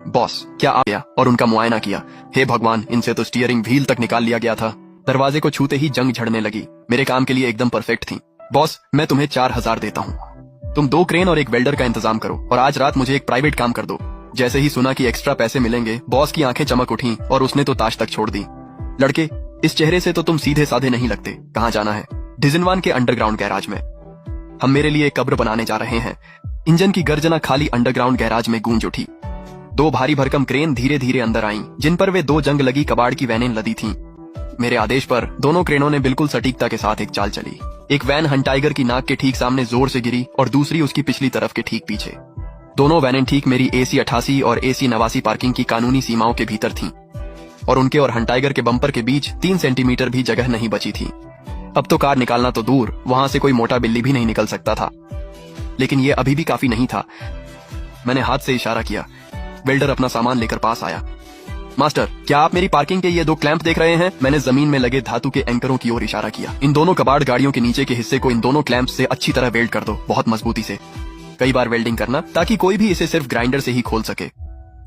Boss क्या आ गया और उनका मुआयना किया। हे भगवान, इनसे तो स्टीयरिंग व्हील तक निकाल लिया गया था। दरवाजे को छूते ही जंग झड़ने लगी। मेरे काम के लिए एकदम परफेक्ट थी। बॉस मैं तुम्हें 4000 देता हूँ। तुम 2 क्रेन और एक वेल्डर का इंतजाम करो और आज रात मुझे एक प्राइवेट काम कर दो। जैसे ही सुना कि एक्स्ट्रा पैसे मिलेंगे, बॉस की आंखें चमक उठी और उसने तो ताश तक छोड़ दी। लड़के, इस चेहरे से तो तुम सीधे साधे नहीं लगते। कहाँ जाना है? डिजनवान के अंडरग्राउंड गैराज में। हम मेरे लिए कब्र बनाने जा रहे हैं। इंजन की गर्जना खाली अंडरग्राउंड गैराज में गूंज उठी। 2 भारी भरकम क्रेन धीरे धीरे अंदर आईं, जिन पर वे 2 जंग लगी कबाड़ की वैनें लदी थीं। मेरे आदेश पर दोनों क्रेनों ने बिल्कुल सटीकता के साथ एक चाल चली। एक वैन हंटाइगर की नाक के ठीक सामने जोर से गिरी और दूसरी उसकी पिछली तरफ के ठीक पीछे। दोनों वैनें ठीक मेरी AC 88 और AC 89 पार्किंग की कानूनी सीमाओं के भीतर थीं और उनके और हंटाइगर के बम्पर के बीच 3 सेंटीमीटर भी जगह नहीं बची थी। अब तो कार निकालना तो दूर, वहां से कोई मोटा बिल्ली भी नहीं निकल सकता था। लेकिन ये अभी भी काफी नहीं था। मैंने हाथ से इशारा किया। वेल्डर अपना सामान लेकर पास आया। मास्टर, क्या आप मेरी पार्किंग के ये 2 क्लैंप देख रहे हैं? मैंने जमीन में लगे धातु के एंकरों की ओर इशारा किया। इन दोनों कबाड़ गाड़ियों के नीचे के हिस्से को इन दोनों क्लैंप से अच्छी तरह वेल्ड कर दो, बहुत मजबूती से। कई बार वेल्डिंग करना ताकि कोई भी इसे सिर्फ ग्राइंडर से ही खोल सके।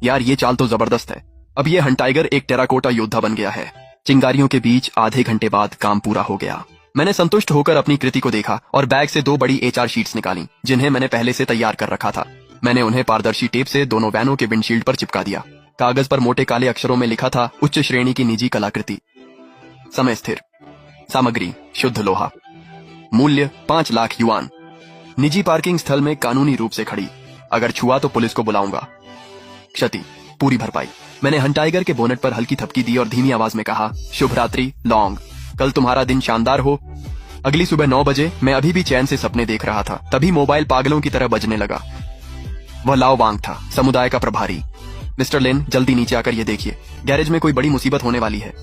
यार ये चाल तो जबरदस्त है। अब ये हंटाइगर एक टेराकोटा योद्धा बन गया है। चिंगारियों के बीच आधे घंटे बाद काम पूरा हो गया। मैंने संतुष्ट होकर अपनी कृति को देखा और बैग से 2 बड़ी HR शीट्स निकाली, जिन्हें मैंने पहले से तैयार कर रखा था। मैंने उन्हें पारदर्शी टेप से दोनों वैनों के विंडशील्ड पर चिपका दिया। कागज पर मोटे काले अक्षरों में लिखा था, उच्च श्रेणी की निजी कलाकृति। समय स्थिर। सामग्री शुद्ध लोहा। मूल्य 5 लाख युआन। निजी पार्किंग स्थल में कानूनी रूप से खड़ी। अगर छुआ तो पुलिस को बुलाऊंगा। क्षति पूरी भरपाई। मैंने हंटाइगर के बोनेट पर हल्की थपकी दी और धीमी आवाज में कहा, शुभ रात्रि लॉन्ग। कल तुम्हारा दिन शानदार हो। अगली सुबह 9 बजे मैं अभी भी चैन से सपने देख रहा था। तभी मोबाइल पागलों की तरह बजने लगा। वह लाओ वांग था, समुदाय का प्रभारी। मिस्टर लिन, जल्दी नीचे आकर ये देखिए, गैरेज में कोई बड़ी मुसीबत होने वाली है।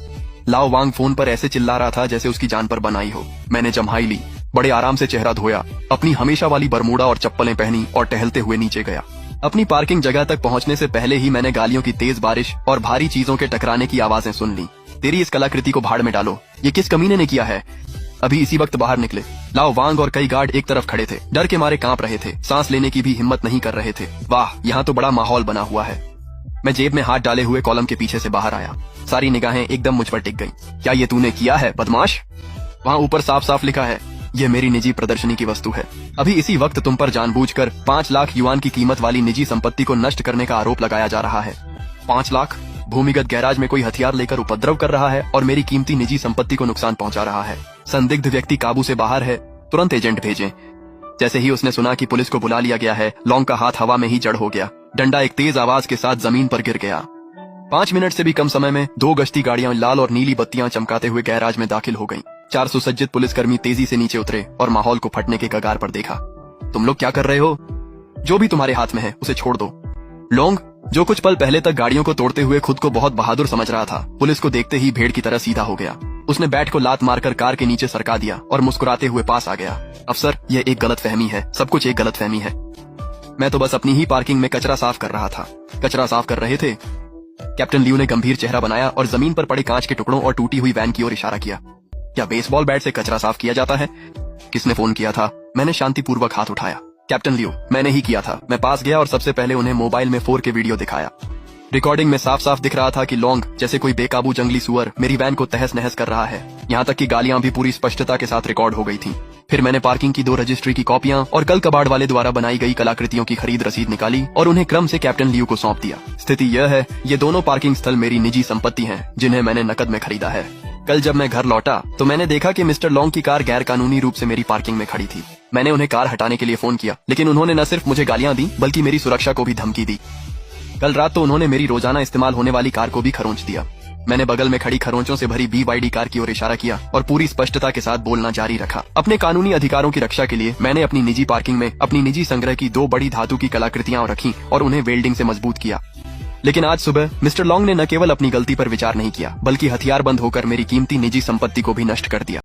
लाओ वांग फोन पर ऐसे चिल्ला रहा था जैसे उसकी जान पर बनाई हो। मैंने जम्हाई ली, बड़े आराम से चेहरा धोया, अपनी हमेशा वाली बरमूडा और चप्पलें पहनी और टहलते हुए नीचे गया। अपनी पार्किंग जगह तक पहुंचने से पहले ही मैंने गालियों की तेज बारिश और भारी चीजों के टकराने की आवाजें सुन ली। तेरी इस कलाकृति को भाड़ में डालो, ये किस कमीने ने किया है? अभी इसी वक्त बाहर निकले। लाओ वांग और कई गार्ड एक तरफ खड़े थे, डर के मारे कांप रहे थे, सांस लेने की भी हिम्मत नहीं कर रहे थे। वाह, यहाँ तो बड़ा माहौल बना हुआ है। मैं जेब में हाथ डाले हुए कॉलम के पीछे से बाहर आया। सारी निगाहें एकदम मुझ पर टिक गईं। क्या ये तूने किया है बदमाश? वहाँ ऊपर साफ साफ लिखा है, ये मेरी निजी प्रदर्शनी की वस्तु है। अभी इसी वक्त तुम पर जानबूझकर 5 लाख युआन की कीमत वाली निजी संपत्ति को नष्ट करने का आरोप लगाया जा रहा है। 5 लाख? भूमिगत गैराज में कोई हथियार लेकर उपद्रव कर रहा है और मेरी कीमती निजी संपत्ति को नुकसान पहुंचा रहा है। संदिग्ध व्यक्ति काबू से बाहर है, तुरंत एजेंट भेजें। जैसे ही उसने सुना कि पुलिस को बुला लिया गया है, लॉन्ग का हाथ हवा में ही जड़ हो गया। डंडा एक तेज आवाज के साथ जमीन पर गिर गया। 5 मिनट से भी कम समय में 2 गश्ती गाड़ियां लाल और नीली बत्तियां चमकाते हुए गैराज में दाखिल हो गईं। 4 सुसज्जित पुलिसकर्मी तेजी से नीचे उतरे और माहौल को फटने के कगार पर देखा। तुम लोग क्या कर रहे हो? जो भी तुम्हारे हाथ में है उसे छोड़ दो। लॉन्ग, जो कुछ पल पहले तक गाड़ियों को तोड़ते हुए खुद को बहुत बहादुर समझ रहा था, पुलिस को देखते ही भेड़ की तरह सीधा हो गया। उसने बैट को लात मारकर कार के नीचे सरका दिया और मुस्कुराते हुए पास आ गया। अफसर, यह एक गलतफहमी है, सब कुछ एक गलतफहमी है। मैं तो बस अपनी ही पार्किंग में कचरा साफ कर रहा था। कचरा साफ कर रहे थे? कैप्टन लियू ने गंभीर चेहरा बनाया और जमीन पर पड़े कांच के टुकड़ों और टूटी हुई वैन की ओर इशारा किया। क्या बेसबॉल बैट से कचरा साफ किया जाता है? किसने फोन किया था? मैंने शांतिपूर्वक हाथ उठाया। कैप्टन लियू, मैंने ही किया था। मैं पास गया और सबसे पहले उन्हें मोबाइल में 4K वीडियो दिखाया। रिकॉर्डिंग में साफ साफ दिख रहा था कि लॉन्ग जैसे कोई बेकाबू जंगली सुअर मेरी वैन को तहस नहस कर रहा है। यहाँ तक कि गालियां भी पूरी स्पष्टता के साथ रिकॉर्ड हो गई थी। फिर मैंने पार्किंग की 2 रजिस्ट्री की कॉपियां और कल कबाड़ वाले द्वारा बनाई गई कलाकृतियों की खरीद रसीद निकाली और उन्हें क्रम से कैप्टन लियू को सौंप दिया। स्थिति यह है, ये दोनों पार्किंग स्थल मेरी निजी संपत्ति हैं, जिन्हें मैंने नकद में खरीदा है। कल जब मैं घर लौटा तो मैंने देखा कि मिस्टर लॉन्ग की कार गैर कानूनी रूप से मेरी पार्किंग में खड़ी थी। मैंने उन्हें कार हटाने के लिए फोन किया, लेकिन उन्होंने न सिर्फ मुझे गालियां दी बल्कि मेरी सुरक्षा को भी धमकी दी। कल रात तो उन्होंने मेरी रोजाना इस्तेमाल होने वाली कार को भी खरोंच दिया। मैंने बगल में खड़ी खरोंचों से भरी BYD कार की ओर इशारा किया और पूरी स्पष्टता के साथ बोलना जारी रखा। अपने कानूनी अधिकारों की रक्षा के लिए मैंने अपनी निजी पार्किंग में अपनी निजी संग्रह की 2 बड़ी धातु की कलाकृतियां रखी और उन्हें वेल्डिंग से मजबूत किया। लेकिन आज सुबह मिस्टर लॉन्ग ने न केवल अपनी गलती पर विचार नहीं किया, बल्कि हथियार बंद होकर मेरी कीमती निजी संपत्ति को भी नष्ट कर दिया।